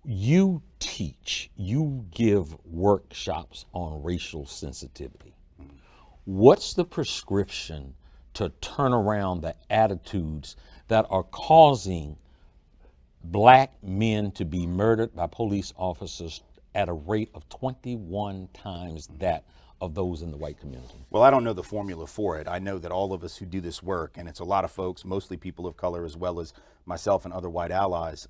You teach, you give workshops on racial sensitivity. What's the prescription to turn around the attitudes that are causing black men to be murdered by police officers at a rate of 21 times that of those in the white community? Well, I don't know the formula for it. I know that all of us who do this work, and it's a lot of folks, mostly people of color, as well as myself and other white allies,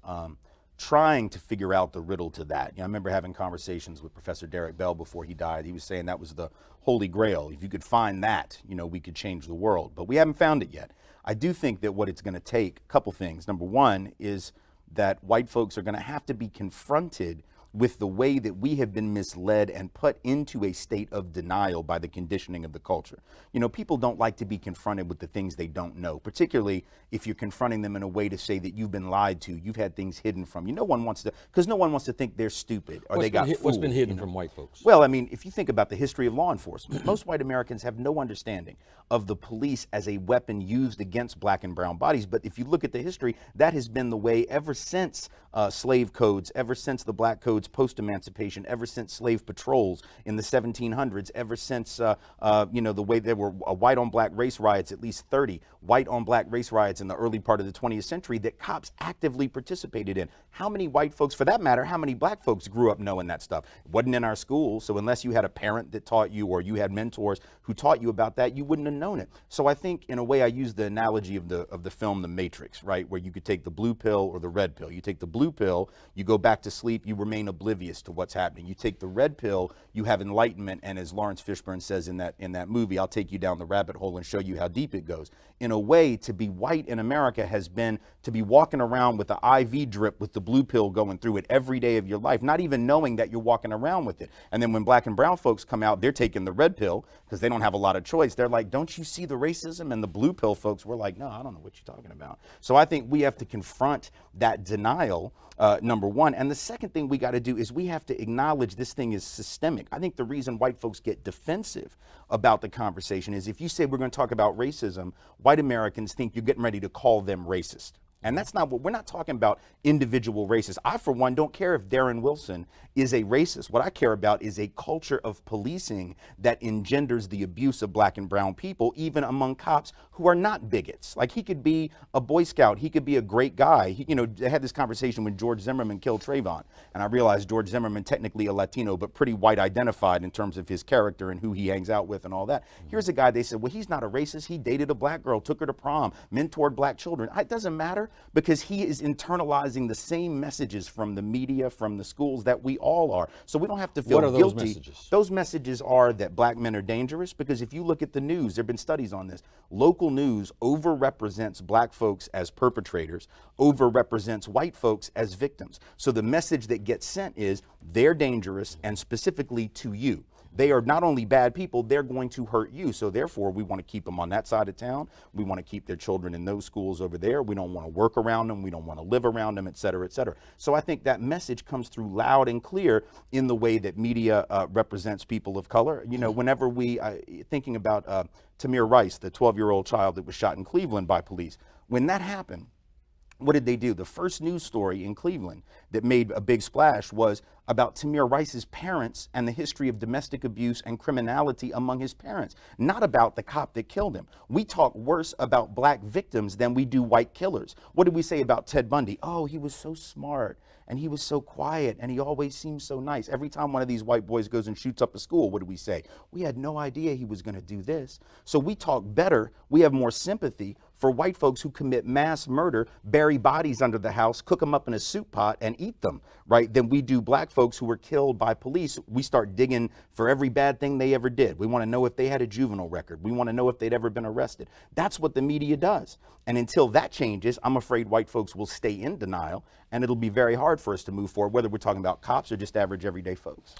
trying to figure out the riddle to that. You know, I remember having conversations with Professor Derek Bell before he died. He was saying that was the holy grail. If you could find that, you know, we could change the world. But we haven't found it yet. I do think that what it's going to take, a couple things. Number one is that white folks are going to have to be confronted with the way that we have been misled and put into a state of denial by the conditioning of the culture. You know, people don't like to be confronted with the things they don't know, particularly if you're confronting them in a way to say that you've been lied to, you've had things hidden from you. No one wants to, because no one wants to think they're stupid or they got fooled. What's been hidden from white folks? Well, I mean, if you think about the history of law enforcement, most white Americans have no understanding of the police as a weapon used against black and brown bodies. But if you look at the history, that has been the way ever since slave codes, ever since the black codes post-emancipation, ever since slave patrols in the 1700s, ever since, you know, the way there were white on black race riots, at least 30 white on black race riots in the early part of the 20th century that cops actively participated in. How many white folks, for that matter, how many black folks grew up knowing that stuff? It wasn't in our schools, so unless you had a parent that taught you or you had mentors who taught you about that, you wouldn't have known it. So I think, in a way, I use the analogy of the film The Matrix, right, where you could take the blue pill or the red pill. You take the blue pill, you go back to sleep, you remain oblivious to what's happening. You take the red pill, you have enlightenment, and as Lawrence Fishburne says in that movie, I'll take you down the rabbit hole and show you how deep it goes. In a way, to be white in America has been to be walking around with the IV drip with the blue pill going through it every day of your life, not even knowing that you're walking around with it. And then when black and brown folks come out, they're taking the red pill because they don't have a lot of choice. They're like, don't you see the racism? And the blue pill folks were like, no, I don't know what you're talking about. So I think we have to confront that denial, number one. And the second thing we got to do is we have to acknowledge this thing is systemic. I think the reason white folks get defensive about the conversation is if you say we're going to talk about racism, white Americans think you're getting ready to call them racist. And that's not what we're not talking about individual racists. I, for one, don't care if Darren Wilson is a racist. What I care about is a culture of policing that engenders the abuse of black and brown people, even among cops who are not bigots. Like, he could be a Boy Scout. He could be a great guy. He, you know, I had this conversation when George Zimmerman killed Trayvon. And I realized George Zimmerman, technically a Latino, but pretty white identified in terms of his character and who he hangs out with and all that. Here's a guy, they said, well, he's not a racist. He dated a black girl, took her to prom, mentored black children. It doesn't matter, because he is internalizing the same messages from the media, from the schools that we all are. So we don't have to feel guilty. What are those messages? Those messages are that black men are dangerous, because if you look at the news, there have been studies on this. Local news overrepresents black folks as perpetrators, overrepresents white folks as victims. So the message that gets sent is they're dangerous, and specifically to you. They are not only bad people, they're going to hurt you. So therefore, we want to keep them on that side of town. We want to keep their children in those schools over there. We don't want to work around them. We don't want to live around them, et cetera, et cetera. So I think that message comes through loud and clear in the way that media represents people of color. You know, whenever we, thinking about Tamir Rice, the 12-year-old child that was shot in Cleveland by police, when that happened, what did they do? The first news story in Cleveland that made a big splash was about Tamir Rice's parents and the history of domestic abuse and criminality among his parents, not about the cop that killed him. We talk worse about black victims than we do white killers. What did we say about Ted Bundy? Oh, he was so smart, and he was so quiet, and he always seemed so nice. Every time one of these white boys goes and shoots up a school, what do we say? We had no idea he was going to do this. So we talk better, we have more sympathy for white folks who commit mass murder, bury bodies under the house, cook them up in a soup pot, and eat them, right, than we do black folks who were killed by police. We start digging for every bad thing they ever did. We want to know if they had a juvenile record. We want to know if they'd ever been arrested. That's what the media does. And until that changes, I'm afraid white folks will stay in denial, and it'll be very hard for us to move forward, whether we're talking about cops or just average everyday folks.